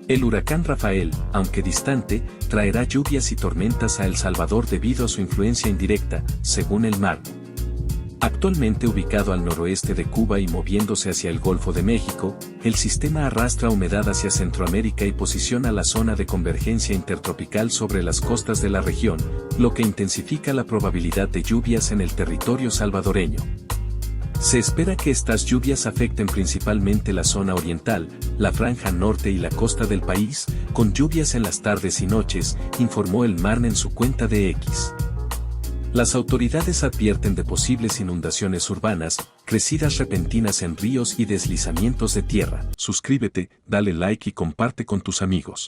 El huracán Rafael, aunque distante, traerá lluvias y tormentas a El Salvador debido a su influencia indirecta, según el mar. Actualmente ubicado al noroeste de Cuba y moviéndose hacia el Golfo de México, el sistema arrastra humedad hacia Centroamérica y posiciona la zona de convergencia intertropical sobre las costas de la región, lo que intensifica la probabilidad de lluvias en el territorio salvadoreño. Se espera que estas lluvias afecten principalmente la zona oriental, la franja norte y la costa del país, con lluvias en las tardes y noches, informó el MARN en su cuenta de X. Las autoridades advierten de posibles inundaciones urbanas, crecidas repentinas en ríos y deslizamientos de tierra. Suscríbete, dale like y comparte con tus amigos.